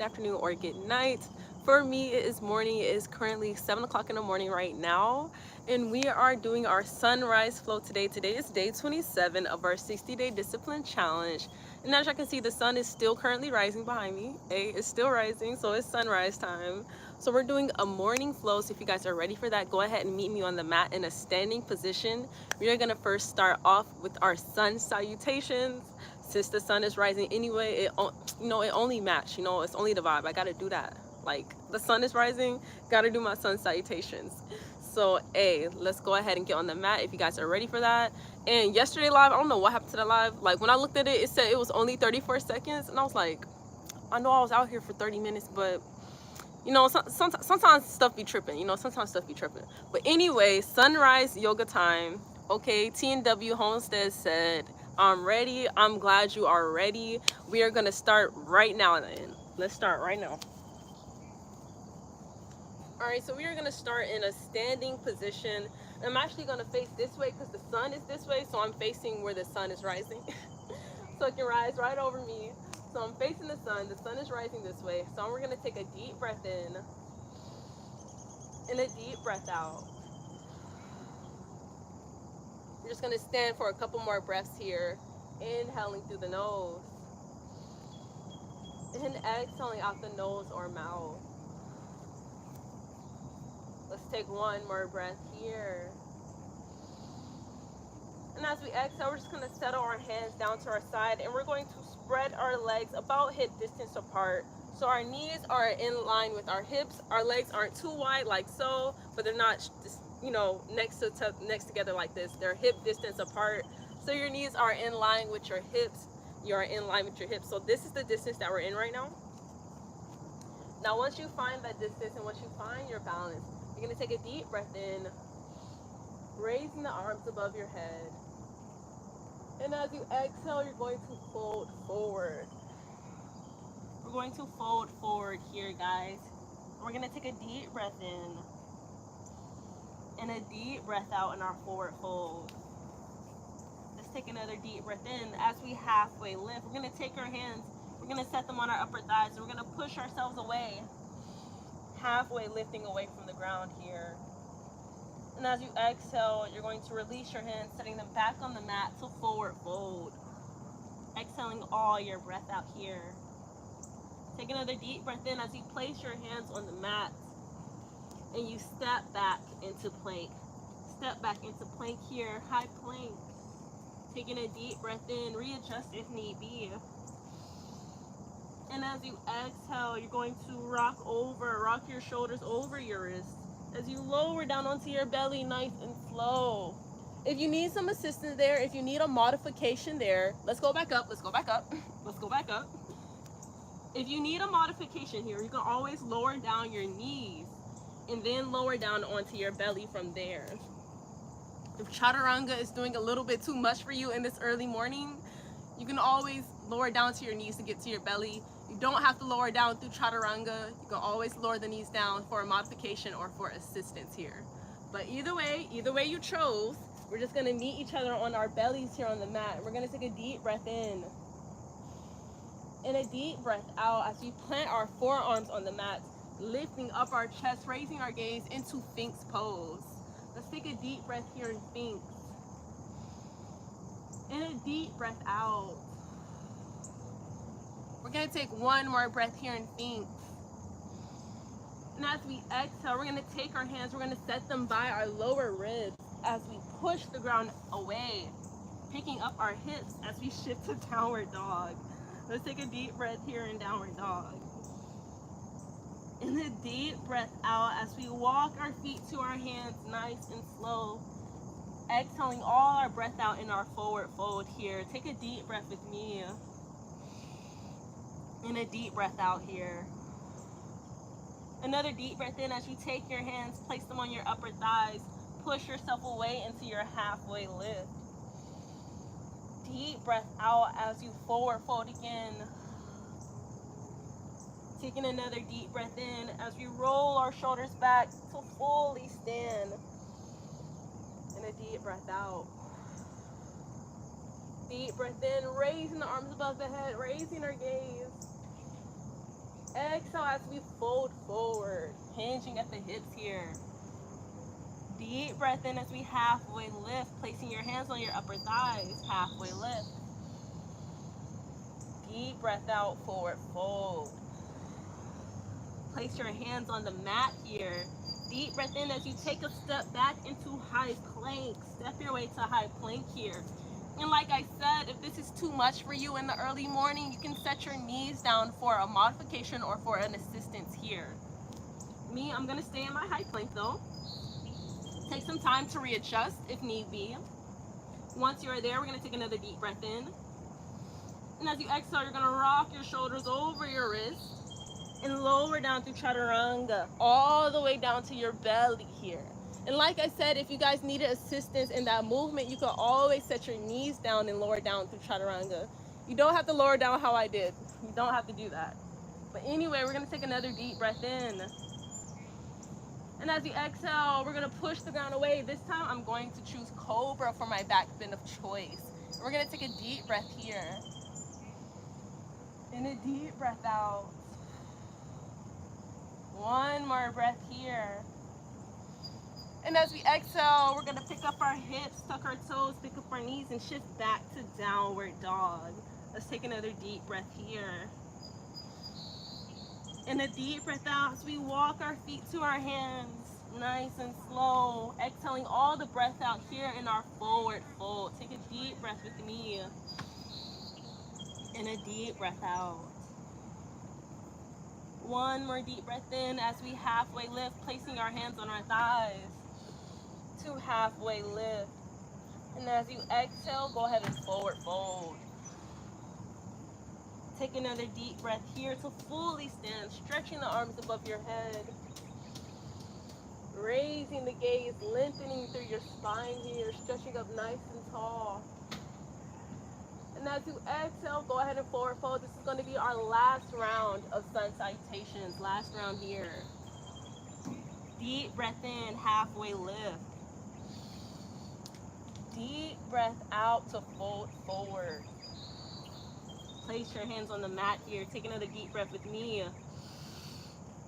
afternoon, or good night. For me, it is morning. It is currently 7 o'clock in the morning right now, and we are doing our sunrise flow today. Today is day 27 of our 60-day discipline challenge. And as you can see, the sun is still currently rising behind me. It's still rising, so it's sunrise time. So we're doing a morning flow. So if you guys are ready for that, go ahead and meet me on the mat in a standing position. We are gonna first start off with our sun salutations. Since the sun is rising anyway, it only match. It's only the vibe. I gotta do that. Like the sun is rising, gotta do my sun salutations. So, let's go ahead and get on the mat if you guys are ready for that. And yesterday live, I don't know what happened to the live. Like when I looked at it, it said it was only 34 seconds, and I was like, I know I was out here for 30 minutes, but sometimes stuff be tripping. Sometimes stuff be tripping. But anyway, sunrise yoga time. Okay, TNW Homestead said, I'm ready. I'm glad you are ready. We are gonna start right now then. Let's start right now. All right, so we are gonna start in a standing position. I'm actually gonna face this way because the sun is this way, so I'm facing where the sun is rising. So it can rise right over me. So I'm facing the sun is rising this way. So we're gonna take a deep breath in and a deep breath out. We're just gonna stand for a couple more breaths here. Inhaling through the nose and exhaling out the nose or mouth. Let's take one more breath here. And as we exhale, we're just gonna settle our hands down to our side, and we're going to spread our legs about hip distance apart. So our knees are in line with our hips. Our legs aren't too wide like so, but they're not just, next together like this. They're hip distance apart. So your knees are in line with your hips. You're in line with your hips. So this is the distance that we're in right now. Now, once you find that distance and once you find your balance, you're gonna take a deep breath in, raising the arms above your head. And as you exhale, you're going to fold forward. We're going to fold forward here, guys. We're going to take a deep breath in and a deep breath out in our forward fold. Let's take another deep breath in. As we halfway lift, we're going to take our hands, we're going to set them on our upper thighs, and we're going to push ourselves away, halfway lifting away from the ground here. And as you exhale, you're going to release your hands, setting them back on the mat to forward fold. Exhaling all your breath out here. Take another deep breath in as you place your hands on the mat and you step back into plank. Step back into plank here, high plank. Taking a deep breath in, readjust if need be. And as you exhale, you're going to rock your shoulders over your wrists as you lower down onto your belly, nice and slow. If you need some assistance there, if you need a modification there, let's go back up. Let's go back up. If you need a modification here, you can always lower down your knees and then lower down onto your belly from there. If chaturanga is doing a little bit too much for you in this early morning, you can always lower down to your knees to get to your belly. You don't have to lower down through chaturanga. You can always lower the knees down for a modification or for assistance here. But either way you chose, we're just gonna meet each other on our bellies here on the mat. We're gonna take a deep breath in and a deep breath out as we plant our forearms on the mat, lifting up our chest, raising our gaze into Sphinx pose. Let's take a deep breath here in Sphinx. And a deep breath out. We're gonna take one more breath here in Sphinx. And as we exhale, we're gonna take our hands, we're gonna set them by our lower ribs as we push the ground away, picking up our hips as we shift to downward dog. Let's take a deep breath here in downward dog. And a deep breath out as we walk our feet to our hands, nice and slow. Exhaling all our breath out in our forward fold here. Take a deep breath with me. And a deep breath out here. Another deep breath in as you take your hands, place them on your upper thighs. Push yourself away into your halfway lift. Deep breath out as you forward fold again. Taking another deep breath in as we roll our shoulders back to fully stand. And a deep breath out. Deep breath in, raising the arms above the head, raising our gaze. Exhale as we fold forward, hinging at the hips here. Deep breath in as we halfway lift, placing your hands on your upper thighs, halfway lift. Deep breath out, forward fold. Place your hands on the mat here. Deep breath in as you take a step back into high plank. Step your way to high plank here. And like I said, if this is too much for you in the early morning, you can set your knees down for a modification or for an assistance here. Me, I'm gonna stay in my high plank though. Take some time to readjust if need be. Once you're there, we're gonna take another deep breath in. And as you exhale, you're gonna rock your shoulders over your wrists and lower down through chaturanga, all the way down to your belly here. And like I said, if you guys needed assistance in that movement, you can always set your knees down and lower down through chaturanga. You don't have to lower down how I did. You don't have to do that. But anyway, we're gonna take another deep breath in. And as you exhale, we're gonna push the ground away. This time I'm going to choose Cobra for my back bend of choice. And we're gonna take a deep breath here. And a deep breath out. One more breath here. And as we exhale, we're gonna pick up our hips, tuck our toes, pick up our knees, and shift back to downward dog. Let's take another deep breath here. And a deep breath out as we walk our feet to our hands, nice and slow. Exhaling all the breath out here in our forward fold. Take a deep breath with me. And a deep breath out. One more deep breath in as we halfway lift, placing our hands on our thighs. To halfway lift. And as you exhale, go ahead and forward fold. Take another deep breath here to fully stand, stretching the arms above your head. Raising the gaze, lengthening through your spine here, stretching up nice and tall. And as you exhale, go ahead and forward fold. This is going to be our last round of sun salutations. Last round here. Deep breath in, halfway lift. Deep breath out to fold forward. Place your hands on the mat here. Take another deep breath with me.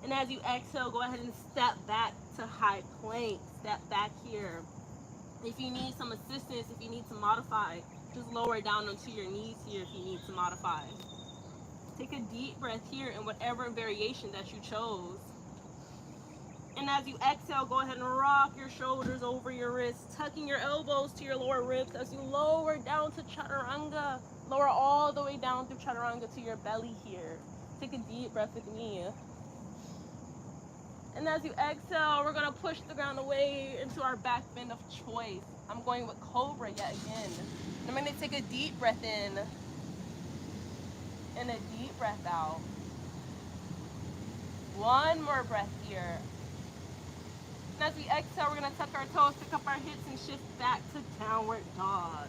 And as you exhale, go ahead and step back to high plank. Step back here. If you need some assistance, if you need to modify, just lower down onto your knees here if you need to modify. Take a deep breath here in whatever variation that you chose. And as you exhale, go ahead and rock your shoulders over your wrists, tucking your elbows to your lower ribs as you lower down to chaturanga. Lower all the way down through chaturanga to your belly here. Take a deep breath with me. And as you exhale, we're going to push the ground away into our back bend of choice. I'm going with Cobra yet again. I'm going to take a deep breath in and a deep breath out. One more breath here. And as we exhale, we're going to tuck our toes, pick up our hips, and shift back to downward dog.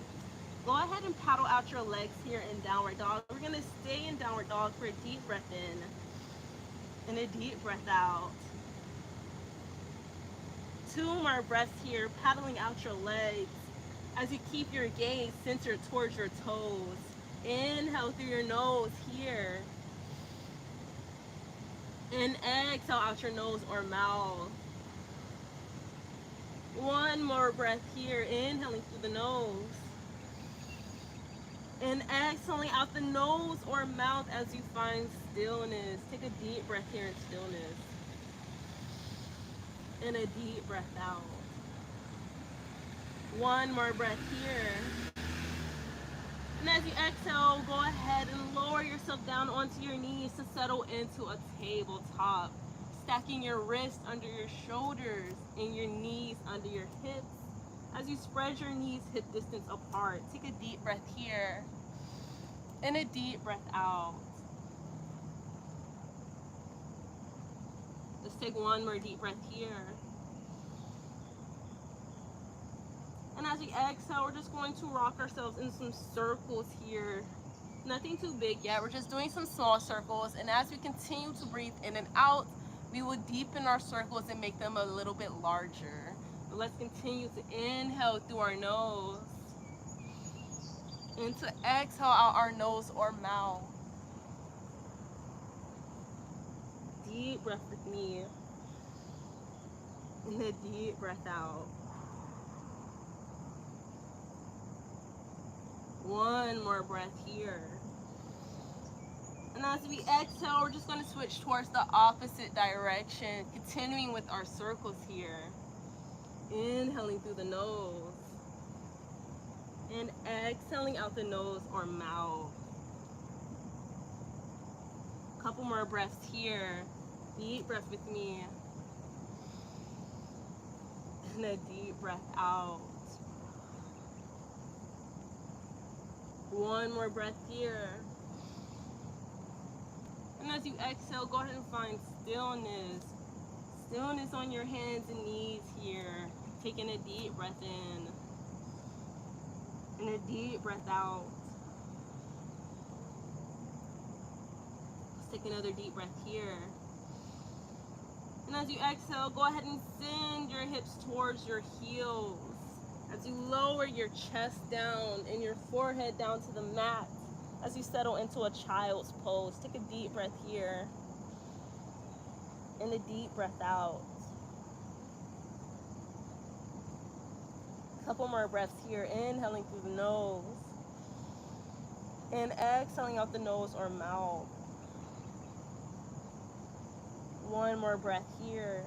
Go ahead and paddle out your legs here in downward dog. We're going to stay in downward dog for a deep breath in and a deep breath out. Two more breaths here, paddling out your legs as you keep your gaze centered towards your toes. Inhale through your nose here. And exhale out your nose or mouth. One more breath here, inhaling through the nose. And exhaling out the nose or mouth as you find stillness. Take a deep breath here in stillness. And a deep breath out. One more breath here. And as you exhale, go ahead and lower yourself down onto your knees to settle into a tabletop. Stacking your wrists under your shoulders and your knees under your hips. As you spread your knees hip distance apart, take a deep breath here and a deep breath out. Let's take one more deep breath here. And as we exhale, we're just going to rock ourselves in some circles here. Nothing too big yet. We're just doing some small circles. And as we continue to breathe in and out, we will deepen our circles and make them a little bit larger. But let's continue to inhale through our nose and to exhale out our nose or mouth. breath with me. And a deep breath out. One more breath here. And as we exhale, we're just going to switch towards the opposite direction, continuing with our circles here. Inhaling through the nose. And exhaling out the nose or mouth. Couple more breaths here. Deep breath with me. And a deep breath out. One more breath here. And as you exhale, go ahead and find stillness. Stillness on your hands and knees here. Taking a deep breath in. And a deep breath out. Let's take another deep breath here. And as you exhale, go ahead and send your hips towards your heels. As you lower your chest down and your forehead down to the mat. As you settle into a child's pose, take a deep breath here. And a deep breath out. Couple more breaths here, inhaling through the nose. And exhaling out the nose or mouth. One more breath here.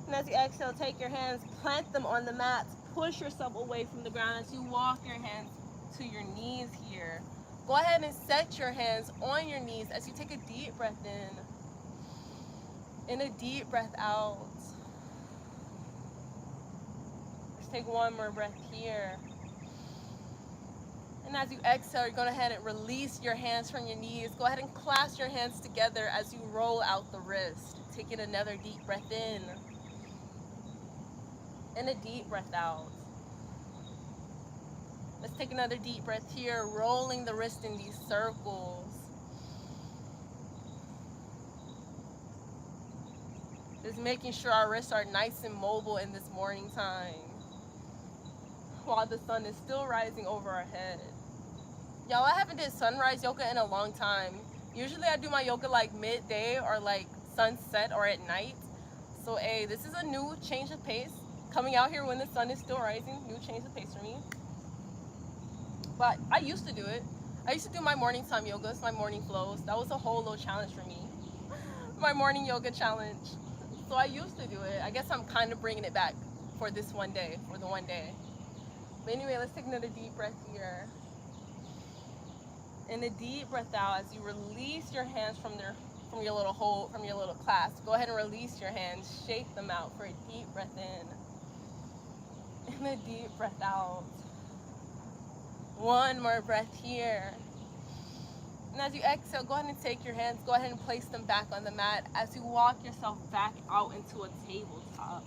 And as you exhale, take your hands, plant them on the mat. Push yourself away from the ground as you walk your hands to your knees here. Go ahead and set your hands on your knees as you take a deep breath in. And a deep breath out. Let's take one more breath here. And as you exhale, you're going to go ahead and release your hands from your knees. Go ahead and clasp your hands together as you roll out the wrist. Taking another deep breath in. And a deep breath out. Let's take another deep breath here, rolling the wrist in these circles. Just making sure our wrists are nice and mobile in this morning time, while the sun is still rising over our head. Y'all, I haven't did sunrise yoga in a long time. Usually I do my yoga like midday or like sunset or at night. So this is a new change of pace. Coming out here when the sun is still rising, new change of pace for me. But I used to do it. I used to do my morning time yogas, my morning flows. That was a whole little challenge for me. My morning yoga challenge. So I used to do it. I guess I'm kind of bringing it back for this one day, for the one day. But anyway, let's take another deep breath here. And a deep breath out as you release your hands from your little hold, from your little clasp. Go ahead and release your hands. Shake them out for a deep breath in. And a deep breath out. One more breath here. And as you exhale, go ahead and take your hands, go ahead and place them back on the mat as you walk yourself back out into a tabletop.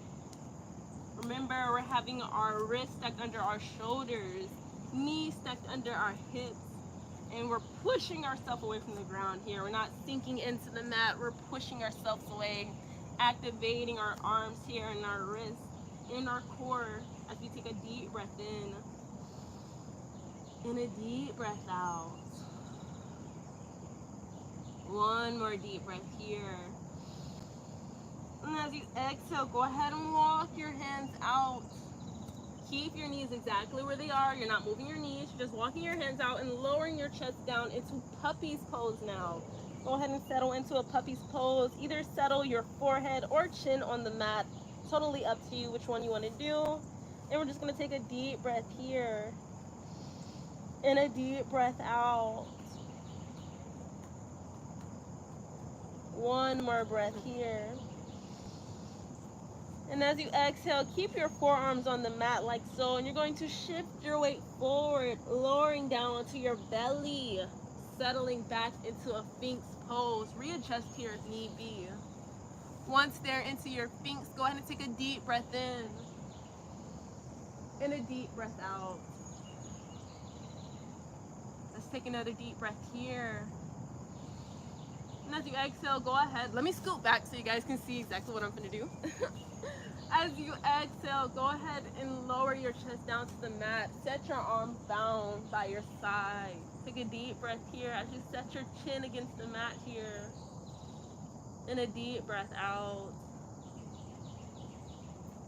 Remember, we're having our wrists stacked under our shoulders, knees stacked under our hips, and we're pushing ourselves away from the ground here. We're not sinking into the mat, we're pushing ourselves away, activating our arms here and our wrists, in our core as we take a deep breath in. And a deep breath out. One more deep breath here. And as you exhale, go ahead and walk your hands out. Keep your knees exactly where they are. You're not moving your knees. You're just walking your hands out and lowering your chest down into puppy's pose now. Go ahead and settle into a puppy's pose. Either settle your forehead or chin on the mat. Totally up to you which one you want to do. And we're just going to take a deep breath here. And a deep breath out. One more breath here. And as you exhale, keep your forearms on the mat like so. And you're going to shift your weight forward, lowering down onto your belly, settling back into a Sphinx pose. Readjust here if need be. Once they're into your Sphinx, go ahead and take a deep breath in. And a deep breath out. Let's take another deep breath here. And as you exhale, go ahead. Let me scoot back so you guys can see exactly what I'm going to do. As you exhale, go ahead and lower your chest down to the mat. Set your arms down by your side. Take a deep breath here as you set your chin against the mat here. And a deep breath out.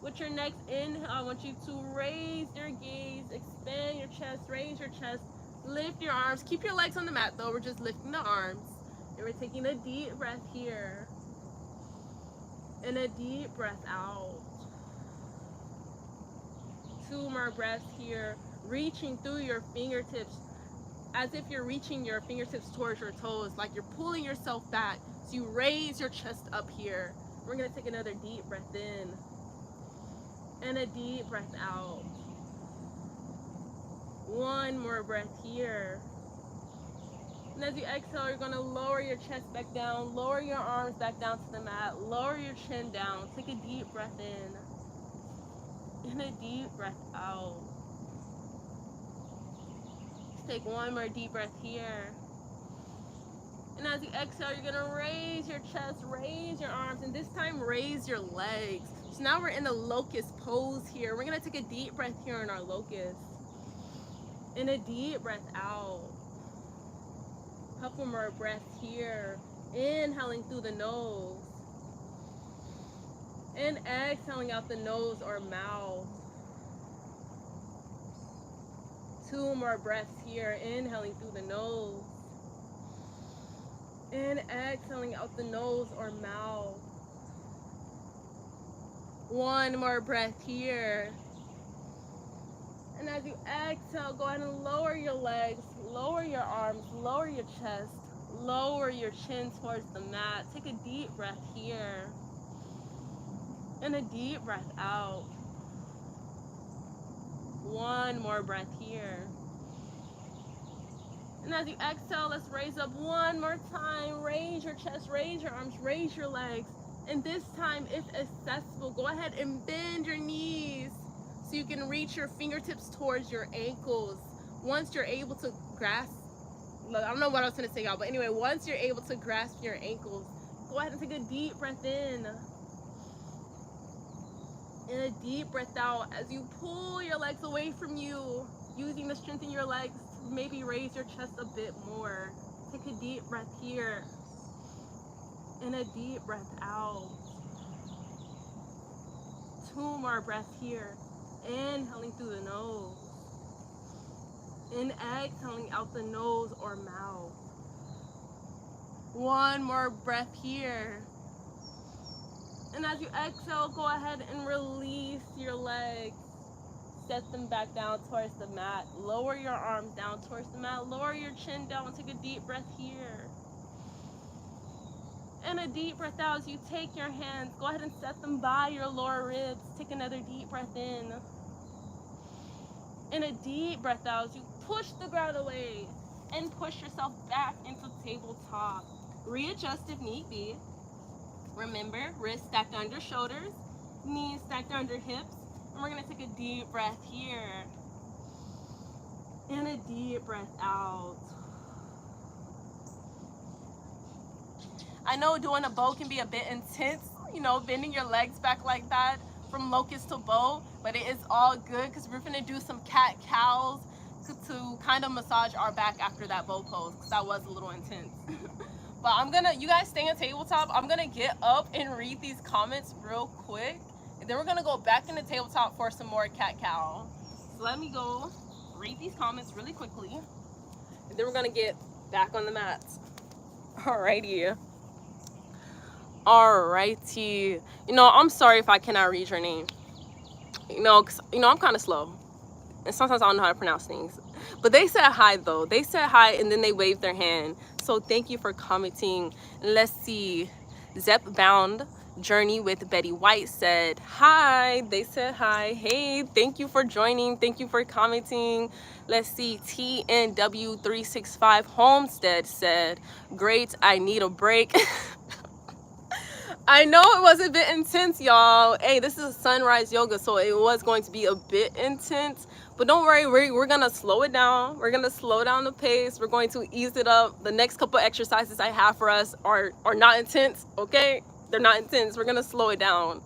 With your next inhale, I want you to raise your gaze, expand your chest, raise your chest, lift your arms. Keep your legs on the mat though, we're just lifting the arms. And we're taking a deep breath here. And a deep breath out. 2 more breaths here. Reaching through your fingertips as if you're reaching your fingertips towards your toes, like you're pulling yourself back. So you raise your chest up here. We're gonna take another deep breath in. And a deep breath out. 1 more breath here. And as you exhale, you're gonna lower your chest back down, lower your arms back down to the mat, lower your chin down. Take a deep breath in. And a deep breath out. Take 1 more deep breath here. And as you exhale, you're gonna raise your chest, raise your arms, and this time raise your legs. So now we're in the locust pose here. We're gonna take a deep breath here in our locust. And a deep breath out. Couple more breaths here. Inhaling through the nose. And exhaling out the nose or mouth. 2 more breaths here. Inhaling through the nose. And exhaling out the nose or mouth. 1 more breath here. And as you exhale, go ahead and lower your legs, lower your arms, lower your chest, lower your chin towards the mat. Take a deep breath here. And a deep breath out. 1 more breath here. And as you exhale, let's raise up 1 more time. Raise your chest, raise your arms, raise your legs. And this time, if accessible, go ahead and bend your knees so you can reach your fingertips towards your ankles. Once you're able to grasp, I don't know what I was gonna say, y'all, but anyway, once you're able to grasp your ankles, go ahead and take a deep breath in. And a deep breath out as you pull your legs away from you, using the strength in your legs to maybe raise your chest a bit more. Take a deep breath here. And a deep breath out. 2 more breaths here. Inhaling through the nose. And exhaling out the nose or mouth. 1 more breath here. And as you exhale, go ahead and release your legs. Set them back down towards the mat. Lower your arms down towards the mat. Lower your chin down. Take a deep breath here. And a deep breath out as you take your hands. Go ahead and set them by your lower ribs. Take another deep breath in. And a deep breath out as you push the ground away and push yourself back into tabletop. Readjust if need be. Remember, wrists stacked under shoulders, knees stacked under hips. And we're gonna take a deep breath here. And a deep breath out. I know doing a bow can be a bit intense, you know, bending your legs back like that from locust to bow, but it is all good because we're gonna do some cat-cows to kind of massage our back after that bow pose, because that was a little intense. But you guys stay on tabletop. I'm gonna get up and read these comments real quick, and then we're gonna go back into tabletop for some more cat-cow. So let me go read these comments really quickly, and then we're gonna get back on the mats. Alrighty. Alrighty. You know, I'm sorry if I cannot read your name. You know, 'cause, you know, I'm kind of slow. And sometimes I don't know how to pronounce things. But they said hi, though. They said hi, and then they waved their hand. So thank you for commenting. Let's see. Zep Bound Journey with Betty White said hi. They said hi. Hey, thank you for joining. Thank you for commenting. Let's see. TNW365 Homestead said, great, I need a break. I know it was a bit intense, y'all. Hey, this is a sunrise yoga, so it was going to be a bit intense. But don't worry, we're going to slow it down. We're going to slow down the pace. We're going to ease it up. The next couple exercises I have for us are not intense, okay? They're not intense. We're going to slow it down.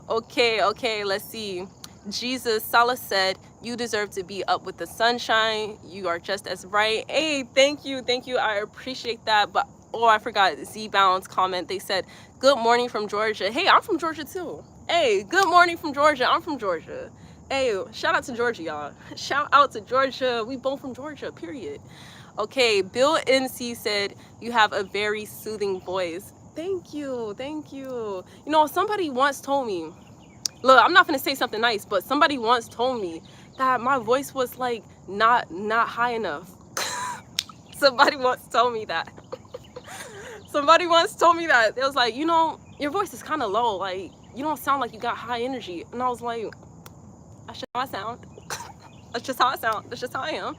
Okay, let's see. Jesus Salah said, you deserve to be up with the sunshine. You are just as bright. Hey, thank you. I appreciate that. But Oh, I forgot Z-Bound's comment. They said, good morning from Georgia. Hey, I'm from Georgia too. Hey, good morning from Georgia. I'm from Georgia. Hey, shout out to Georgia, y'all. Shout out to Georgia. We both from Georgia, period. Okay, Bill NC said, you have a very soothing voice. Thank you, thank you. You know, somebody once told me, look, I'm not gonna say something nice, but somebody once told me that my voice was like not high enough. Somebody once told me that. Somebody once told me that. It was like, you know, your voice is kind of low. Like, you don't sound like you got high energy. And I was like, that's just how I sound. That's just how I sound. That's just how I am.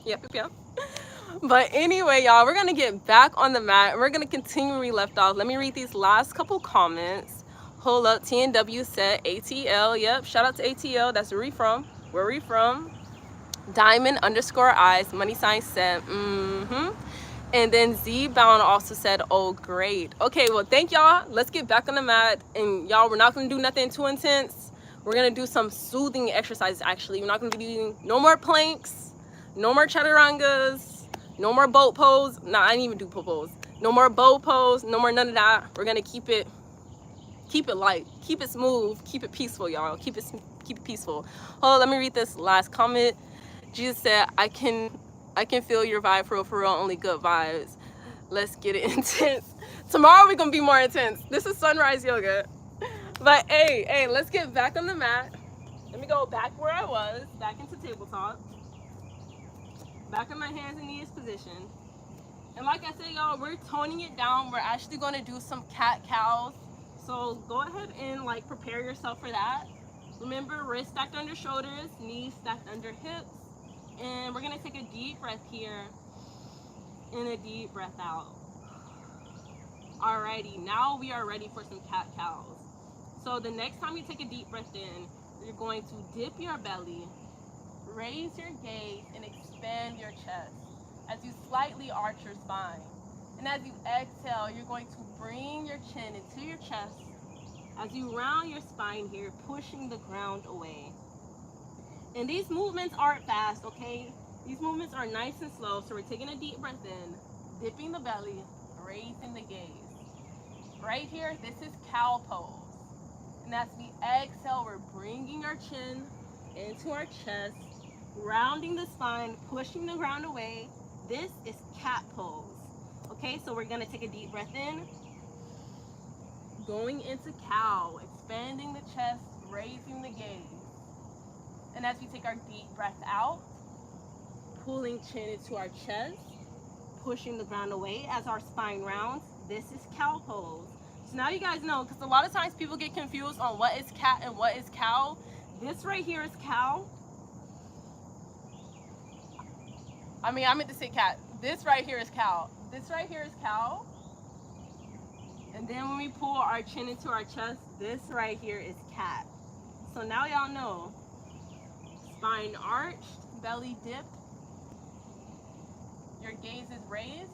Yep. But anyway, y'all, we're going to get back on the mat. We're going to continue where we left off. Let me read these last couple comments. Hold up. TNW said ATL. Yep. Shout out to ATL. That's where we from. Where we from. Diamond _ eyes. Money sign said, And then Z-Bound also said, oh, great. Okay, well, thank y'all. Let's get back on the mat. And y'all, we're not going to do nothing too intense. We're going to do some soothing exercises, actually. We're not going to be doing no more planks, no more chaturangas, no more boat pose. Nah, I didn't even do pose. No more boat pose, no more none of that. We're going to keep it light, keep it smooth, keep it peaceful, y'all. Keep it peaceful. Hold on, let me read this last comment. Jesus said, I can feel your vibe for real, only good vibes. Let's get it intense. Tomorrow we're gonna be more intense. This is sunrise yoga. But hey, let's get back on the mat. Let me go back where I was, back into tabletop. Back in my hands and knees position. And like I said, y'all, we're toning it down. We're actually gonna do some cat-cows. So go ahead and like prepare yourself for that. Remember, wrists stacked under shoulders, knees stacked under hips. And we're gonna take a deep breath here and a deep breath out. Alrighty, now we are ready for some cat-cows. So the next time you take a deep breath in, you're going to dip your belly, raise your gaze, and expand your chest as you slightly arch your spine. And as you exhale, you're going to bring your chin into your chest as you round your spine here, pushing the ground away. And these movements aren't fast, okay? These movements are nice and slow. So we're taking a deep breath in, dipping the belly, raising the gaze. Right here, this is cow pose. And as we exhale, we're bringing our chin into our chest, rounding the spine, pushing the ground away. This is cat pose. Okay, so we're gonna take a deep breath in, going into cow, expanding the chest, raising the gaze. And as we take our deep breath out, pulling chin into our chest, pushing the ground away as our spine rounds. This is cow pose. So now you guys know, because a lot of times people get confused on what is cat and what is cow. This right here is cow. I meant to say cat. This right here is cow. This right here is cow. And then when we pull our chin into our chest, this right here is cat. So now y'all know. Spine arched, belly dipped. Your gaze is raised.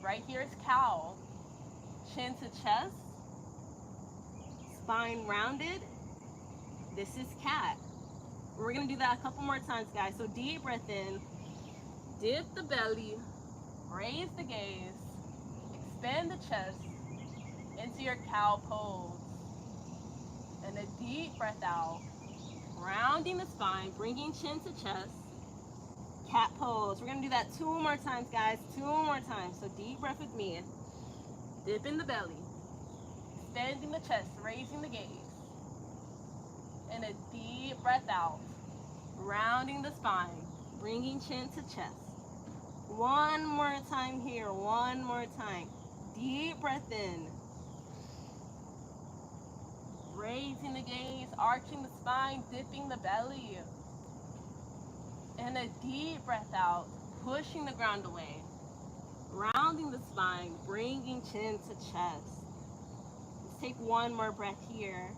Right here is cow. Chin to chest. Spine rounded. This is cat. We're going to do that a couple more times, guys. So deep breath in. Dip the belly. Raise the gaze. Expand the chest into your cow pose. And a deep breath out. Rounding the spine, bringing chin to chest. Cat pose. We're going to do that 2 more times, guys. 2 more times. So deep breath with me. Dip in the belly. Expanding the chest, raising the gaze. And a deep breath out. Rounding the spine, bringing chin to chest. 1 more time here. 1 more time. Deep breath in. Raising the gaze, arching the spine, dipping the belly. And a deep breath out, pushing the ground away. Rounding the spine, bringing chin to chest. Let's take 1 more breath here.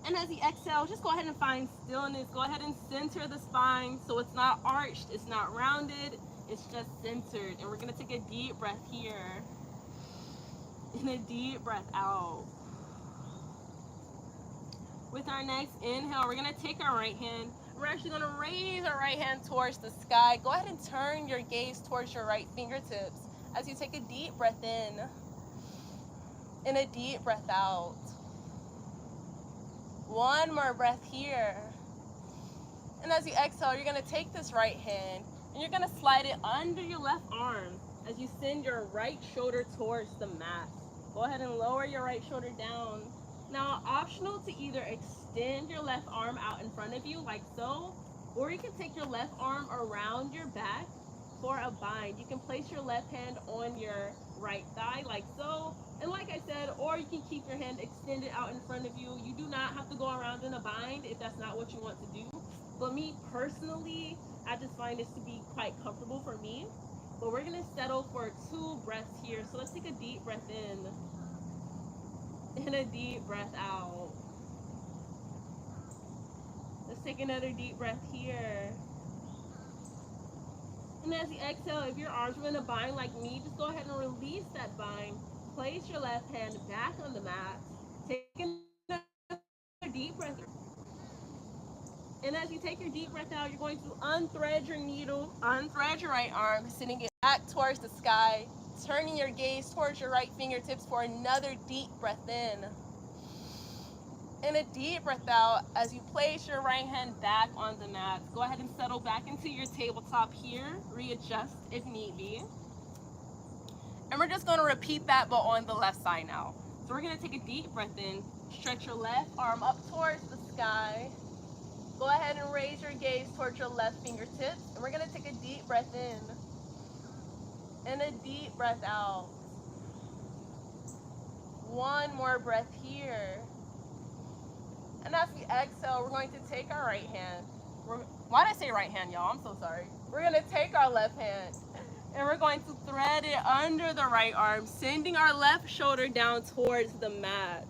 And as you exhale, just go ahead and find stillness. Go ahead and center the spine so it's not arched, it's not rounded, it's just centered. And we're going to take a deep breath here. And a deep breath out. With our next inhale, we're going to take our right hand. We're actually going to raise our right hand towards the sky. Go ahead and turn your gaze towards your right fingertips As you take a deep breath in and a deep breath out. One more breath here. And as you exhale, you're going to take this right hand and you're going to slide it under your left arm as you send your right shoulder towards the mat. Go ahead and lower your right shoulder down. Now, optional to either extend your left arm out in front of you like so, or you can take your left arm around your back for a bind. You can place your left hand on your right thigh like so. And like I said, or you can keep your hand extended out in front of you. You do not have to go around in a bind if that's not what you want to do. But me personally, I just find this to be quite comfortable for me. But we're going to settle for 2 breaths here. So let's take a deep breath in and a deep breath out. Let's take another deep breath here. And as you exhale, if your arms are in a bind like me, just go ahead and release that bind. Place your left hand back on the mat. Take another deep breath. And as you take your deep breath out, you're going to unthread your needle, unthread your right arm, sending it back towards the sky, turning your gaze towards your right fingertips for another deep breath in. And a deep breath out as you place your right hand back on the mat. Go ahead and settle back into your tabletop here. Readjust if need be. And we're just going to repeat that, but on the left side now. So we're going to take a deep breath in. Stretch your left arm up towards the sky. Go ahead and raise your gaze towards your left fingertips. And we're going to take a deep breath in. And a deep breath out. One more breath here. And as we exhale, we're going to take our right hand. Why did I say right hand, y'all? I'm so sorry. We're going to take our left hand and we're going to thread it under the right arm, sending our left shoulder down towards the mat.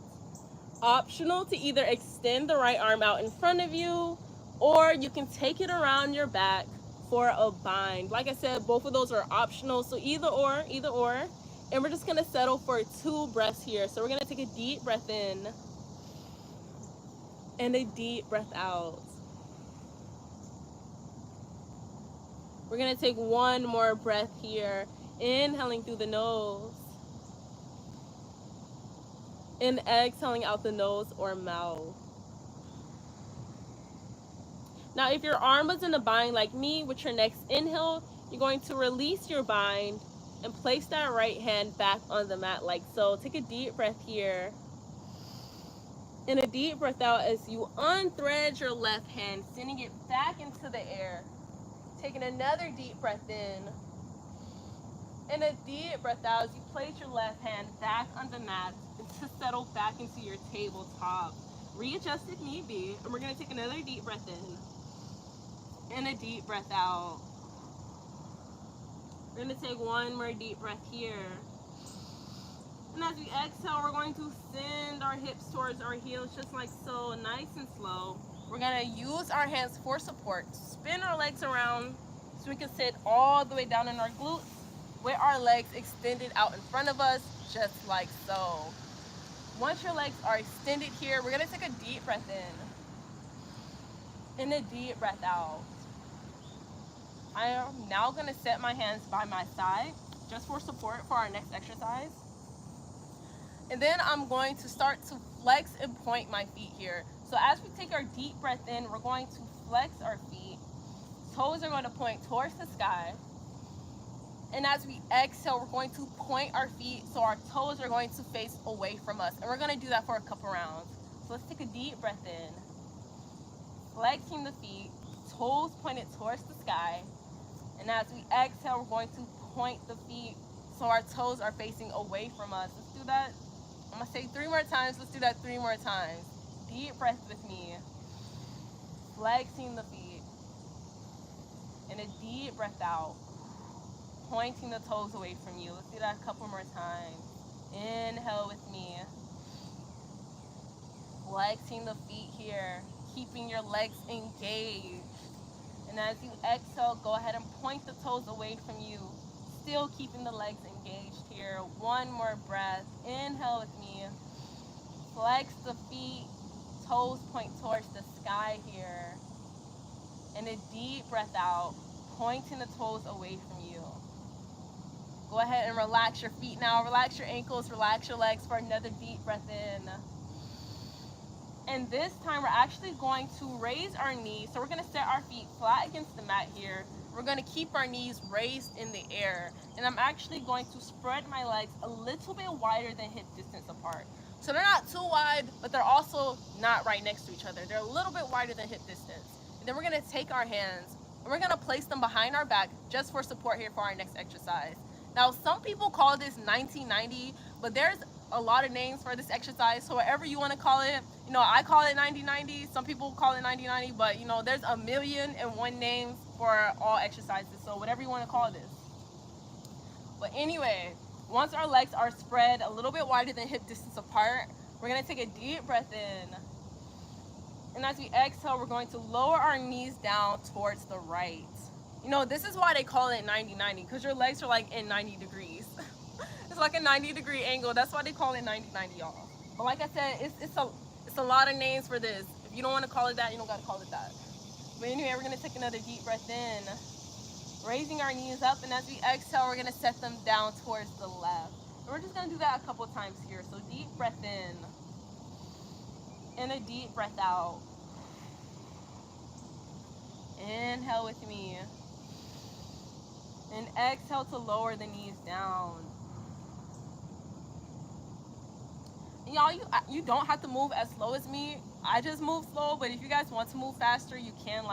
Optional to either extend the right arm out in front of you, or you can take it around your back for a bind. Like I said, both of those are optional, so either or. And we're just going to settle for 2 breaths here. So we're going to take a deep breath in and a deep breath out. We're going to take one more breath here, inhaling through the nose and exhaling out the nose or mouth. Now, if your arm was in a bind like me, with your next inhale, you're going to release your bind and place that right hand back on the mat like so. Take a deep breath here and a deep breath out as you unthread your left hand, sending it back into the air. Taking another deep breath in and a deep breath out as you place your left hand back on the mat to settle back into your tabletop. Readjust if need be, and we're going to take another deep breath in and a deep breath out. We're going to take one more deep breath here. And as we exhale, we're going to send our hips towards our heels just like so, nice and slow. We're going to use our hands for support. Spin our legs around so we can sit all the way down in our glutes with our legs extended out in front of us, just like so. Once your legs are extended here, we're going to take a deep breath in and a deep breath out. I am now going to set my hands by my side just for support for our next exercise. And then I'm going to start to flex and point my feet here. So as we take our deep breath in, we're going to flex our feet. Toes are going to point towards the sky. And as we exhale, we're going to point our feet so our toes are going to face away from us. And we're going to do that for a couple rounds. So let's take a deep breath in. Flexing the feet, toes pointed towards the sky. And as we exhale, we're going to point the feet so our toes are facing away from us. Let's do that. I'm going to say 3 more times. Let's do that 3 more times. Deep breath with me. Flexing the feet. And a deep breath out. Pointing the toes away from you. Let's do that a couple more times. Inhale with me. Flexing the feet here. Keeping your legs engaged. And as you exhale, go ahead and point the toes away from you. Still keeping the legs engaged here. One more breath. Inhale with me. Flex the feet. Toes point towards the sky here. And a deep breath out. Pointing the toes away from you. Go ahead and relax your feet now. Relax your ankles, relax your legs for another deep breath in. And this time we're actually going to raise our knees. So we're going to set our feet flat against the mat here. We're going to keep our knees raised in the air. And I'm actually going to spread my legs a little bit wider than hip distance apart. So they're not too wide, but they're also not right next to each other. They're a little bit wider than hip distance. And then we're going to take our hands and we're going to place them behind our back just for support here for our next exercise. Now, some people call this 1990, but there's a lot of names for this exercise. So whatever you want to call it, you know, I call it 90-90. Some people call it 90-90, but you know, there's 1,000,001 names for all exercises. So whatever you want to call this. But anyway, once our legs are spread a little bit wider than hip distance apart, we're going to take a deep breath in. And as we exhale, we're going to lower our knees down towards the right. You know, this is why they call it 90-90, because your legs are like in 90 degrees. It's like a 90-degree angle. That's why they call it 90-90, y'all. But like I said, it's a lot of names for this. If you don't want to call it that, you don't got to call it that. But anyway, we're going to take another deep breath in, raising our knees up. And as we exhale, we're going to set them down towards the left. And we're just going to do that a couple times here. So deep breath in and a deep breath out. Inhale with me. And exhale to lower the knees down. Y'all, you don't have to move as slow as me. I just move slow, but if you guys want to move faster, you can,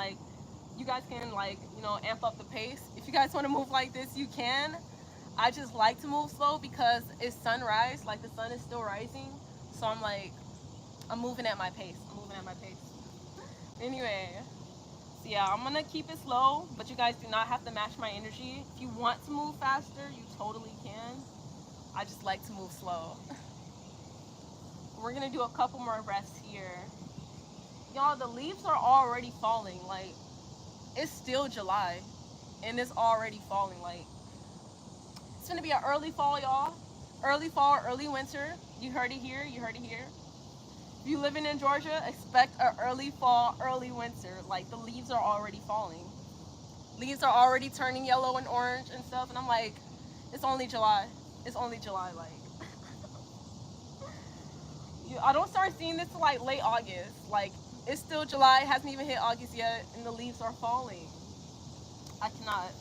you guys can, you know, amp up the pace. If you guys want to move like this, you can. I just like to move slow because it's sunrise, like the sun is still rising. So I'm moving at my pace. Anyway, so yeah, I'm gonna keep it slow, but you guys do not have to match my energy. If you want to move faster, you totally can. I just like to move slow. We're gonna do a couple more breaths here. Y'all, the leaves are already falling. Like, it's still July and it's already falling. Like, it's gonna be an early fall, y'all. Early fall, early winter. You heard it here. If you living in Georgia, expect an early fall, early winter. Like, the leaves are already falling. Leaves are already turning yellow and orange and stuff. And I'm like, it's only July. Like, I don't start seeing this till like late August. Like, it's still July, it hasn't even hit August yet, and the leaves are falling. I cannot.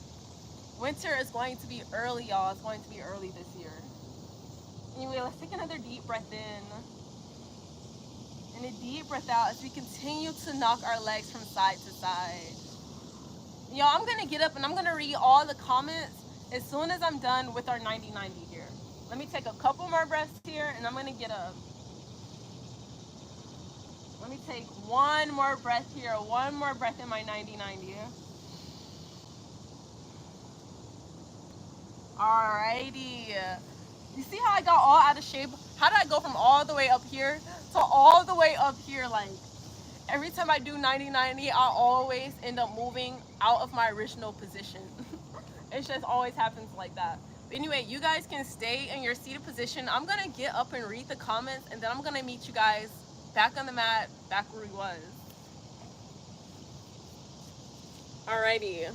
Winter is going to be early, y'all. It's going to be early this year. Anyway, let's take another deep breath in. And a deep breath out as we continue to knock our legs from side to side. Y'all, I'm going to get up and I'm going to read all the comments as soon as I'm done with our 90-90 here. Let me take a couple more breaths here and I'm going to get up. Let me take one more breath here, one more breath in my 90-90. Alrighty. You see how I got all out of shape? How did I go from all the way up here to all the way up here? Like, every time I do 90-90, I always end up moving out of my original position. It just always happens like that. But anyway, you guys can stay in your seated position. I'm going to get up and read the comments, and then I'm going to meet you guys back on the mat, back where we was. Alrighty.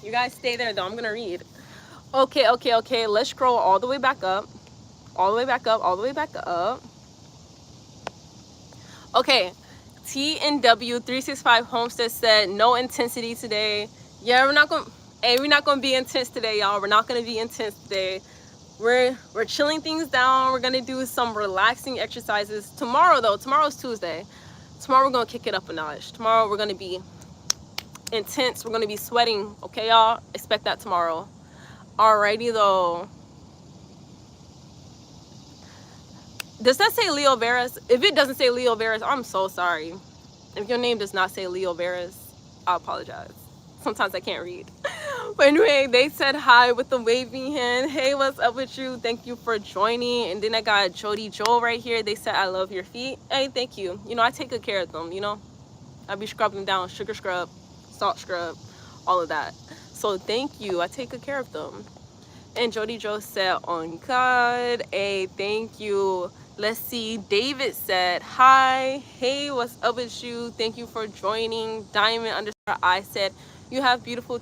You guys stay there though, I'm gonna read. Okay, let's scroll all the way back up. Okay, TNW365 Homestead said no intensity today. Yeah, we're not gonna be intense today, y'all. We're not gonna be intense today. We're chilling things down. We're gonna do some relaxing exercises tomorrow though. Tomorrow's Tuesday. Tomorrow we're gonna kick it up a notch. Tomorrow we're gonna be intense. We're gonna be sweating. Okay, y'all? Expect that tomorrow. Alrighty though. Does that say Leo Veras? If it doesn't say Leo Veras, I'm so sorry. If your name does not say Leo Veras, I apologize. Sometimes I can't read. But anyway, they said hi with the waving hand. Hey, what's up with you? Thank you for joining. And then I got Jody Joel right here. They said, I love your feet. Hey, thank you. You know, I take good care of them, you know. I be scrubbing them down, sugar scrub, salt scrub, all of that. So thank you. I take good care of them. And Jody Joe said, on God. Hey, thank you. Let's see. David said, hi. Hey, what's up with you? Thank you for joining. Diamond _ I said, you have beautiful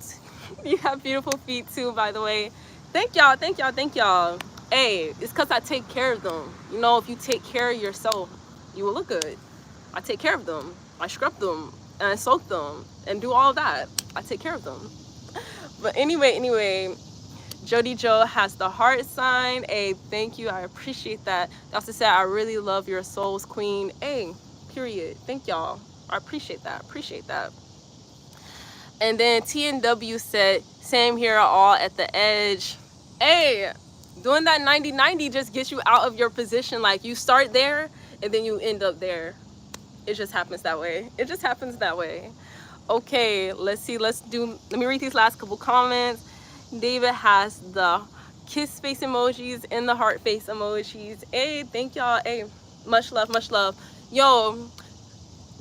feet too, by the way. Thank y'all, thank y'all, thank y'all. Hey, it's because I take care of them. You know, if you take care of yourself, you will look good. I take care of them. I scrub them and I soak them and do all that. I take care of them. But anyway, Jody Joe has the heart sign. Hey, thank you. I appreciate that. They also said, I really love your souls, queen. Hey, period. Thank y'all. I appreciate that. Appreciate that. And then TNW said, same here, all at the edge. Hey, doing that 90-90 just gets you out of your position. Like you start there and then you end up there. It just happens that way. It just happens that way. Okay, let's see. Let me read these last couple comments. David has the kiss face emojis and the heart face emojis. Hey, thank y'all. Hey, much love, much love. Yo,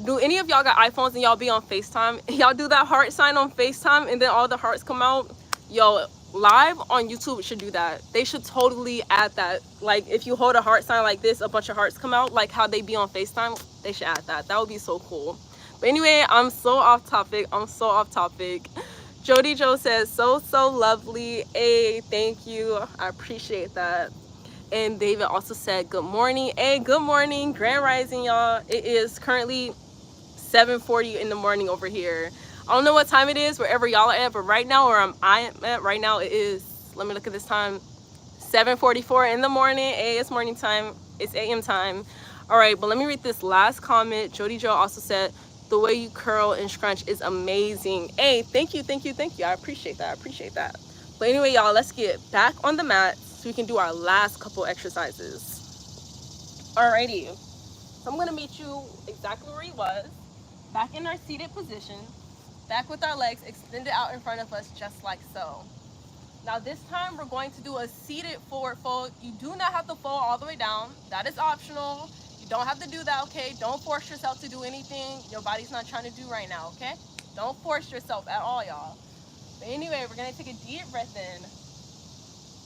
do any of y'all got iPhones and y'all be on FaceTime? Y'all do that heart sign on FaceTime and then all the hearts come out? Yo, live on YouTube should do that. They should totally add that. Like if you hold a heart sign like this, a bunch of hearts come out, like how they be on FaceTime. They should add that. That would be so cool. But anyway, I'm so off topic. Jody Joe says, so lovely. Hey, thank you. I appreciate that. And David also said, good morning. Hey, good morning. Grand Rising, y'all. It is currently 7:40 in the morning over here. I don't know what time it is wherever y'all are at, but right now where I am at right now, it is, let me look at this time, 7:44 in the morning. Hey, it's morning time. It's AM time. All right, but let me read this last comment. Jody Joe also said, the way you curl and scrunch is amazing. Hey, thank you. I appreciate that. But anyway, y'all, let's get back on the mat so we can do our last couple exercises. Alrighty, so I'm gonna meet you exactly where he was, back in our seated position, back with our legs extended out in front of us, just like so. Now this time we're going to do a seated forward fold. You do not have to fold all the way down. That is optional. You don't have to do that, okay? Don't force yourself to do anything your body's not trying to do right now, okay? Don't force yourself at all, y'all. But anyway, we're gonna take a deep breath in,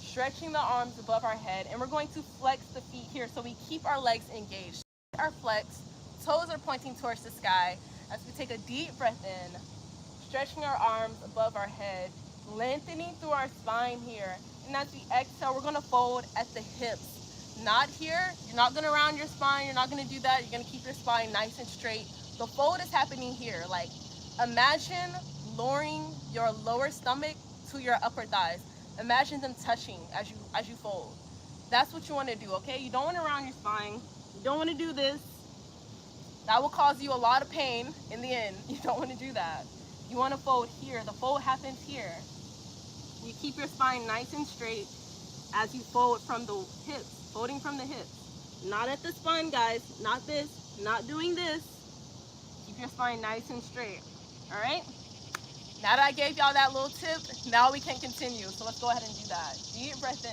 stretching the arms above our head, and we're going to flex the feet here so we keep our legs engaged. Our flex, toes are pointing towards the sky as we take a deep breath in, stretching our arms above our head, lengthening through our spine here. And as we exhale, we're gonna fold at the hips. Not here. You're not gonna round your spine. You're not gonna do that. You're gonna keep your spine nice and straight. The fold is happening here. Like, imagine lowering your lower stomach to your upper thighs. Imagine them touching as you fold. That's what you wanna do, okay? You don't wanna round your spine. You don't wanna do this. That will cause you a lot of pain in the end. You don't wanna do that. You want to fold here. The fold happens here. You keep your spine nice and straight as you fold from the hips, folding from the hips. Not at the spine, guys. Not this. Not doing this. Keep your spine nice and straight. All right? Now that I gave y'all that little tip, now we can continue. So let's go ahead and do that. Deep breath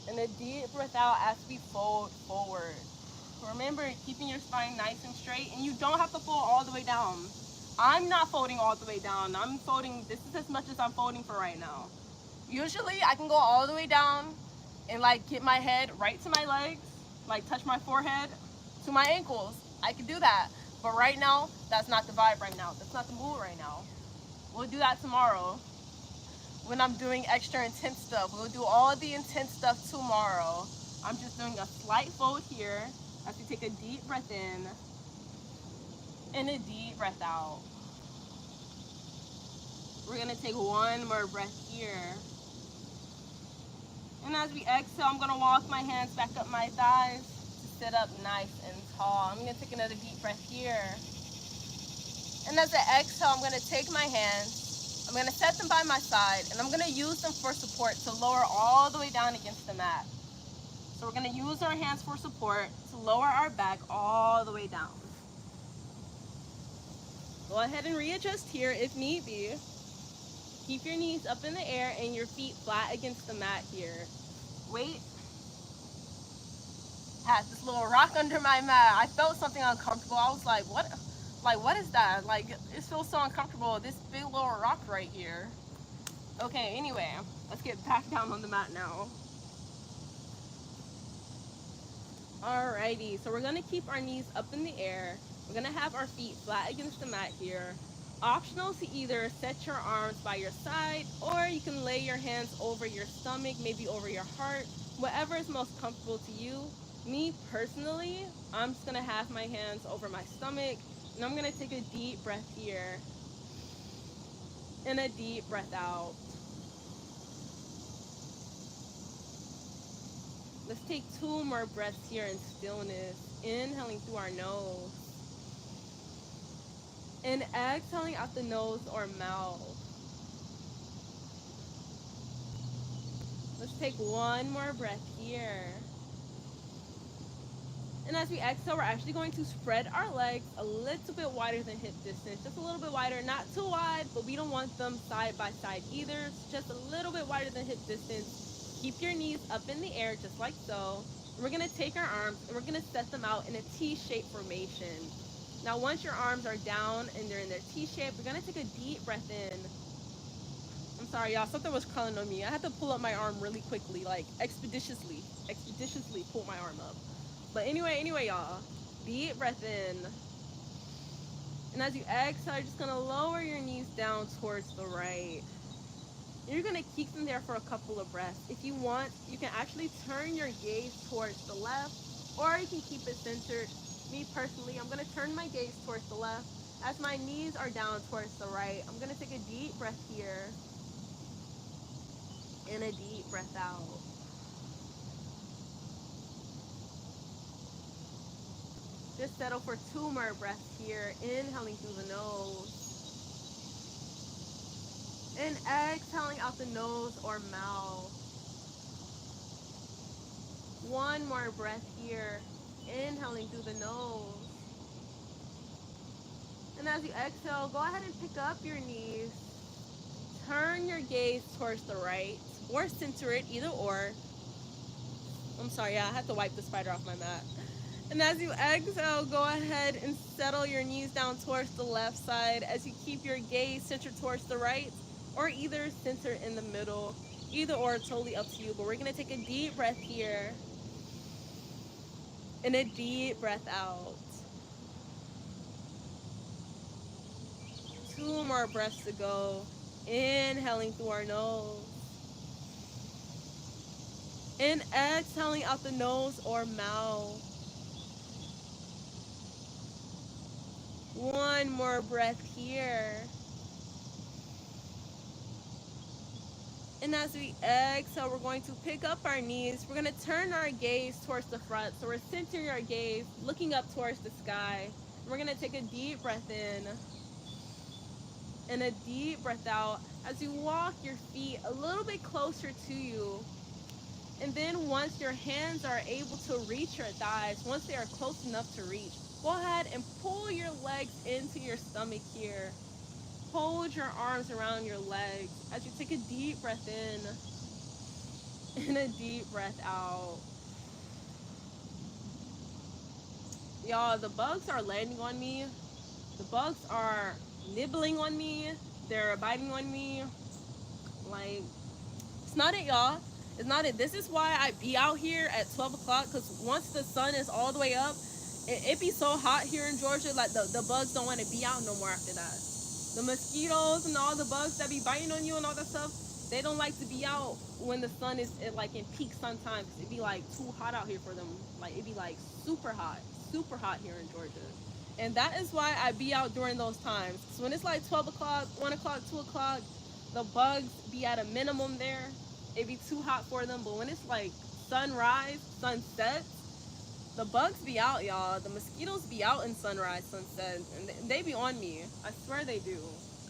in. And a deep breath out as we fold forward. Remember, keeping your spine nice and straight. And you don't have to fold all the way down. I'm not folding all the way down. I'm folding, this is as much as I'm folding for right now. Usually I can go all the way down and like get my head right to my legs, like touch my forehead to my ankles. I can do that. But right now, that's not the vibe right now. That's not the mood right now. We'll do that tomorrow when I'm doing extra intense stuff. We'll do all the intense stuff tomorrow. I'm just doing a slight fold here as we take a deep breath in and a deep breath out. We're gonna take one more breath here. And as we exhale, I'm gonna walk my hands back up my thighs to sit up nice and tall. I'm gonna take another deep breath here. And as I exhale, I'm gonna take my hands, I'm gonna set them by my side, and I'm gonna use them for support to lower all the way down against the mat. So we're gonna use our hands for support to lower our back all the way down. Go ahead and readjust here if need be. Keep your knees up in the air and your feet flat against the mat here. Wait. Had this little rock under my mat. I felt something uncomfortable. I was like, what? Like, what is that? Like, it feels so uncomfortable. This big little rock right here. Okay, anyway, let's get back down on the mat now. Alrighty, so we're gonna keep our knees up in the air. We're gonna have our feet flat against the mat here. Optional to either set your arms by your side, or you can lay your hands over your stomach, maybe over your heart, whatever is most comfortable to you. Me personally, I'm just gonna have my hands over my stomach, and I'm gonna take a deep breath here and a deep breath out. Let's take 2 more breaths here in stillness. Inhaling through our nose and exhaling out the nose or mouth. Let's take 1 more breath here. And as we exhale, we're actually going to spread our legs a little bit wider than hip distance. Just a little bit wider, not too wide, but we don't want them side by side either. Just a little bit wider than hip distance. Keep your knees up in the air, just like so. And we're gonna take our arms and we're gonna set them out in a T-shaped formation. Now, once your arms are down and they're in their T-shape, we're gonna take a deep breath in. I'm sorry, y'all, something was crawling on me. I had to pull up my arm really quickly, like expeditiously pull my arm up. But anyway, y'all, deep breath in. And as you exhale, you're just gonna lower your knees down towards the right. You're gonna keep them there for a couple of breaths. If you want, you can actually turn your gaze towards the left, or you can keep it centered. Me personally, I'm gonna turn my gaze towards the left. As my knees are down towards the right, I'm gonna take a deep breath here and a deep breath out. Just settle for 2 more breaths here, inhaling through the nose and exhaling out the nose or mouth. 1 more breath here, inhaling through the nose. And as you exhale, go ahead and pick up your knees. Turn your gaze towards the right or center it, either or. I'm sorry, yeah, I had to wipe the spider off my mat. And as you exhale, go ahead and settle your knees down towards the left side as you keep your gaze centered towards the right, or either center in the middle. Either or, totally up to you. But we're gonna take a deep breath here and a deep breath out. 2 more breaths to go. Inhaling through our nose and exhaling out the nose or mouth. 1 more breath here. And as we exhale, we're going to pick up our knees. We're going to turn our gaze towards the front. So we're centering our gaze, looking up towards the sky. And we're going to take a deep breath in and a deep breath out as you walk your feet a little bit closer to you. And then once your hands are able to reach your thighs, once they are close enough to reach, go ahead and pull your legs into your stomach here. Hold your arms around your legs as you take a deep breath in and a deep breath out. Y'all, the bugs are landing on me. The bugs are nibbling on me. They're biting on me. Like, it's not it, y'all. It's not it. This is why I be out here at 12 o'clock, because once the sun is all the way up, it be so hot here in Georgia, like the bugs don't want to be out no more after that. The mosquitoes and all the bugs that be biting on you and all that stuff, they don't like to be out when the sun is like in peak sun time, because it be like too hot out here for them. Like, it be like super hot here in Georgia. And that is why I be out during those times. Because when it's like 12 o'clock, 1 o'clock, 2 o'clock, the bugs be at a minimum there. It be too hot for them. But when it's like sunrise, sunset, the bugs be out, y'all. The mosquitoes be out in sunrise, sunset, and they be on me. I swear they do.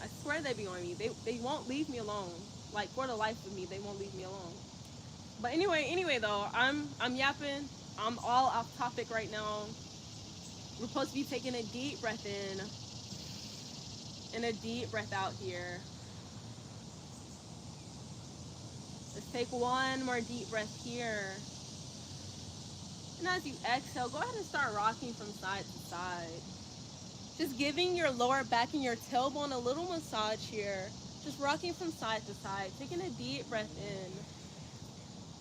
I swear they be on me. They won't leave me alone. Like, for the life of me, they won't leave me alone. But anyway though, I'm yapping. I'm all off topic right now. We're supposed to be taking a deep breath in and a deep breath out here. Let's take 1 more deep breath here. And as you exhale, go ahead and start rocking from side to side. Just giving your lower back and your tailbone a little massage here. Just rocking from side to side. Taking a deep breath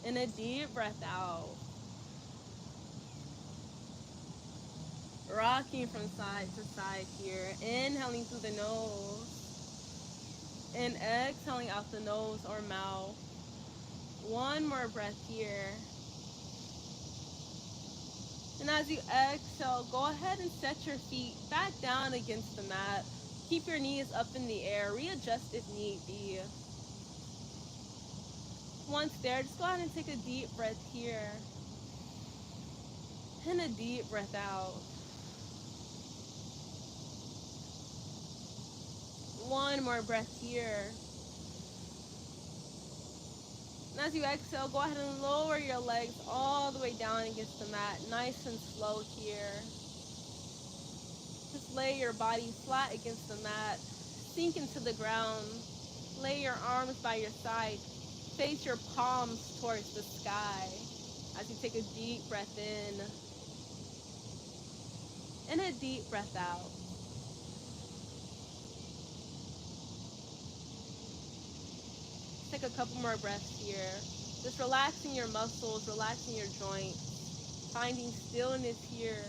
in and a deep breath out. Rocking from side to side here. Inhaling through the nose. And exhaling out the nose or mouth. One more breath here. And as you exhale, go ahead and set your feet back down against the mat. Keep your knees up in the air. Readjust if need be. Once there, just go ahead and take a deep breath here. And a deep breath out. One more breath here. And as you exhale, go ahead and lower your legs all the way down against the mat. Nice and slow here. Just lay your body flat against the mat. Sink into the ground. Lay your arms by your side. Face your palms towards the sky. As you take a deep breath in. And a deep breath out. Take a couple more breaths here. Just relaxing your muscles, relaxing your joints. Finding stillness here.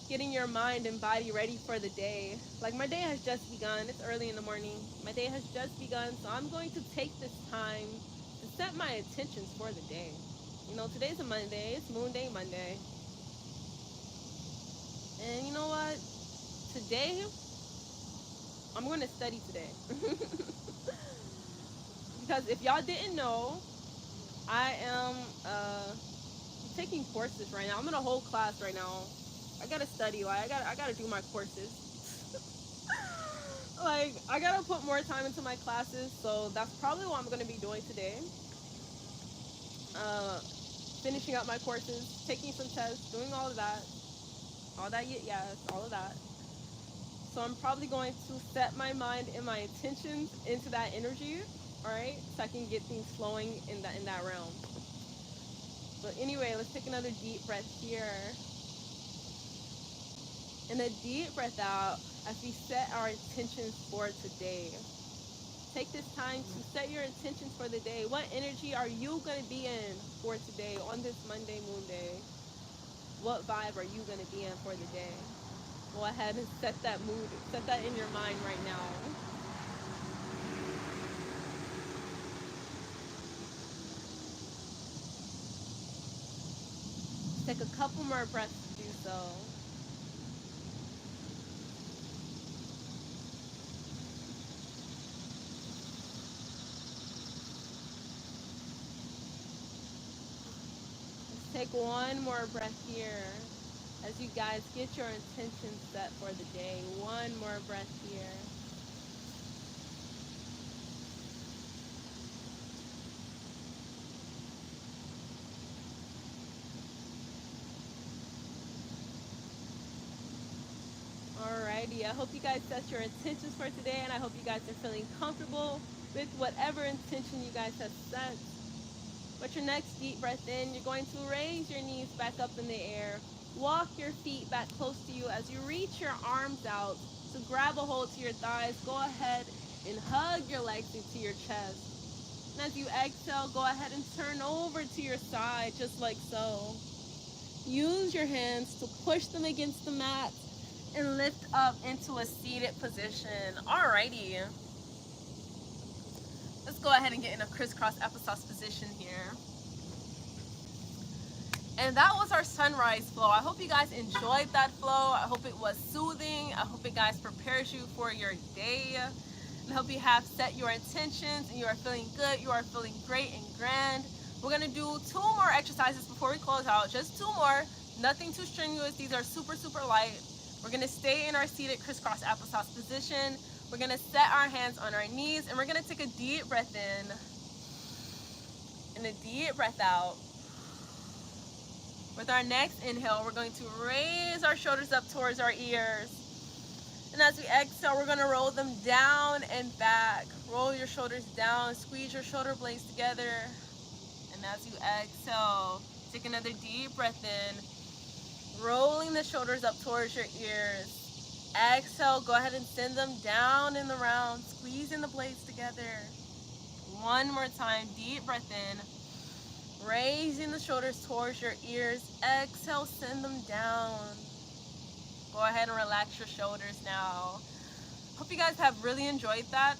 Getting your mind and body ready for the day. Like, my day has just begun. It's early in the morning. My day has just begun, so I'm going to take this time to set my intentions for the day. You know, today's a Monday. It's Moon Day Monday. And you know what? Today, I'm going to study today. Because if y'all didn't know, I am taking courses right now. I'm in a whole class right now. I gotta study. Like, I gotta do my courses. Like, I gotta put more time into my classes. So that's probably what I'm gonna be doing today. Finishing up my courses, taking some tests, doing all of that. All that, yes, all of that. So I'm probably going to set my mind and my intentions into that energy, all right, so I can get things flowing in that realm. But anyway, let's take another deep breath here. And a deep breath out as we set our intentions for today. Take this time to set your intentions for the day. What energy are you going to be in for today on this Monday Moon Day? What vibe are you going to be in for the day? Go ahead and set that mood, set that in your mind right now. Take a couple more breaths to do so. Let's take one more breath here as you guys get your intentions set for the day. One more breath here. Alrighty, I hope you guys set your intentions for today, and I hope you guys are feeling comfortable with whatever intention you guys have set. With your next deep breath in, you're going to raise your knees back up in the air. Walk your feet back close to you as you reach your arms out to grab a hold to your thighs. Go ahead and hug your legs into your chest. And as you exhale, go ahead and turn over to your side, just like so. Use your hands to push them against the mat and lift up into a seated position. Alrighty. Let's go ahead and get in a crisscross applesauce position here. And that was our sunrise flow. I hope you guys enjoyed that flow. I hope it was soothing. I hope it guys prepares you for your day. And I hope you have set your intentions and you are feeling good. You are feeling great and grand. We're going to do 2 more exercises before we close out. Just 2 more. Nothing too strenuous. These are super, super light. We're going to stay in our seated crisscross applesauce position. We're going to set our hands on our knees and we're going to take a deep breath in and a deep breath out. With our next inhale, we're going to raise our shoulders up towards our ears. And as we exhale, we're going to roll them down and back. Roll your shoulders down, squeeze your shoulder blades together. And as you exhale, take another deep breath in, rolling the shoulders up towards your ears. Exhale, go ahead and send them down in the round, squeezing the blades together. One more time, deep breath in, Raising the shoulders towards your ears. Exhale, send them down. Go ahead and relax your shoulders now. Hope you guys have really enjoyed that.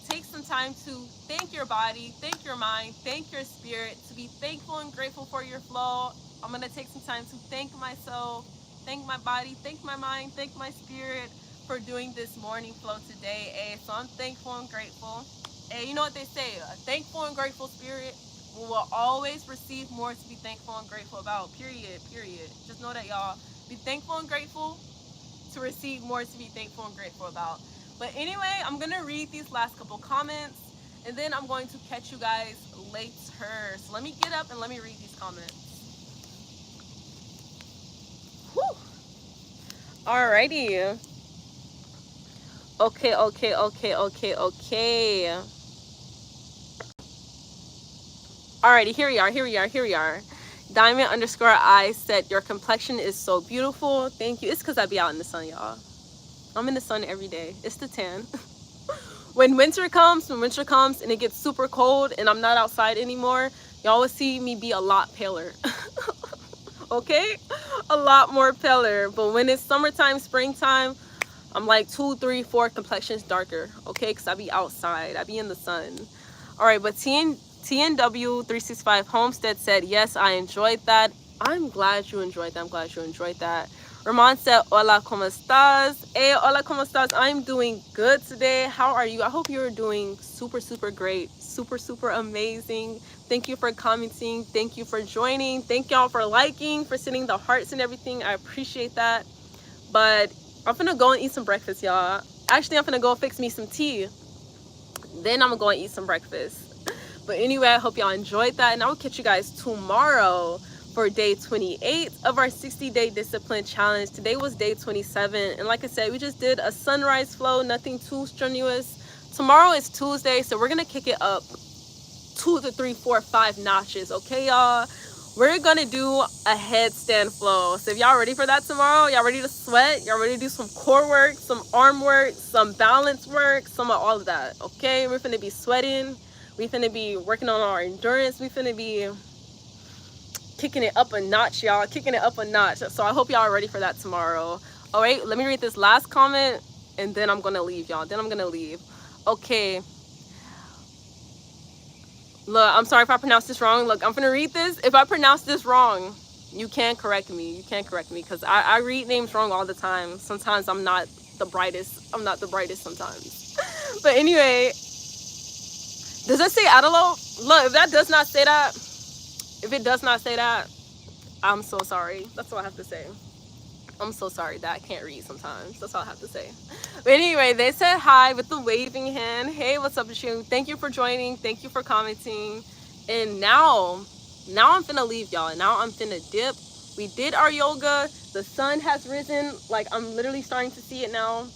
Take some time to thank your body, thank your mind, thank your spirit, to be thankful and grateful for your flow. I'm going to take some time to thank myself, thank my body, thank my mind, thank my spirit for doing this morning flow today. So I'm thankful and grateful. And you know what they say, a thankful and grateful spirit will always receive more to be thankful and grateful about, period. Just know that, y'all. Be thankful and grateful to receive more to be thankful and grateful about. But anyway, I'm going to read these last couple comments, and then I'm going to catch you guys later. So let me get up and let me read these comments. Whew. Alrighty. Okay. Alrighty, here we are. Diamond_I said, your complexion is so beautiful. Thank you. It's because I be out in the sun, y'all. I'm in the sun every day. It's the tan. When winter comes and it gets super cold and I'm not outside anymore, y'all will see me be a lot paler. Okay? A lot more paler. But when it's summertime, springtime, I'm like 2, 3, 4 complexions darker. Okay? Because I be outside. I be in the sun. Alright, but TNW365 Homestead said, yes, I enjoyed that. I'm glad you enjoyed that. Ramon said, hola, ¿cómo estás? Hey, hola, ¿cómo estás? I'm doing good today. How are you? I hope you're doing super great. Super amazing. Thank you for commenting. Thank you for joining. Thank y'all for liking, for sending the hearts and everything. I appreciate that. But I'm finna go and eat some breakfast, y'all. Actually, I'm finna go fix me some tea. Then I'm gonna go and eat some breakfast. But anyway, I hope y'all enjoyed that, and I will catch you guys tomorrow for day 28 of our 60-day discipline challenge. Today was day 27, and like I said, we just did a sunrise flow, nothing too strenuous. Tomorrow is Tuesday, so we're gonna kick it up 2 to 3, 4, 5 notches. Okay, y'all? We're gonna do a headstand flow. So if y'all ready for that tomorrow, y'all ready to sweat, y'all ready to do some core work, some arm work, some balance work, some of all of that. Okay, we're finna be sweating. We finna be working on our endurance. We finna be kicking it up a notch, y'all. Kicking it up a notch. So I hope y'all are ready for that tomorrow. All right, let me read this last comment, and then I'm gonna leave, y'all. Okay. Look, I'm sorry if I pronounced this wrong. Look, I'm gonna read this. If I pronounce this wrong, you can't correct me. Because I read names wrong all the time. Sometimes I'm not the brightest sometimes. But anyway, does it say Adelope? Look, if it does not say that, I'm so sorry. That's all I have to say. I'm so sorry that I can't read sometimes. That's all I have to say. But anyway, they said hi with the waving hand. Hey, what's up with you? Thank you for joining. Thank you for commenting. And now I'm finna leave, y'all. Now I'm finna dip. We did our yoga. The sun has risen. Like, I'm literally starting to see it now.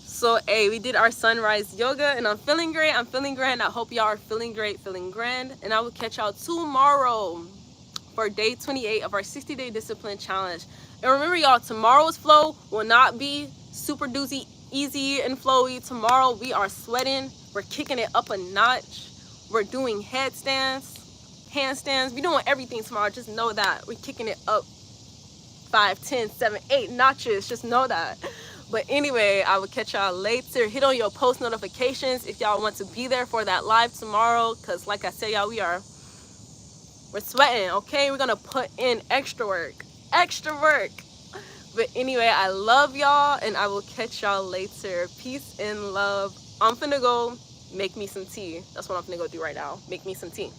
So, hey, we did our sunrise yoga, and I'm feeling great. I hope y'all are feeling great, feeling grand. And I will catch y'all tomorrow for day 28 of our 60-day discipline challenge. And remember, y'all, tomorrow's flow will not be super doozy, easy and flowy. Tomorrow we are sweating. We're kicking it up a notch. We're doing headstands, handstands. We're doing everything tomorrow. Just know that. We're kicking it up 5, 10, 7, 8 notches. Just know that. But anyway, I will catch y'all later. Hit on your post notifications if y'all want to be there for that live tomorrow. Because like I said, y'all, we're sweating, okay? We're going to put in extra work. But anyway, I love y'all, and I will catch y'all later. Peace and love. I'm finna go make me some tea. That's what I'm finna go do right now. Make me some tea.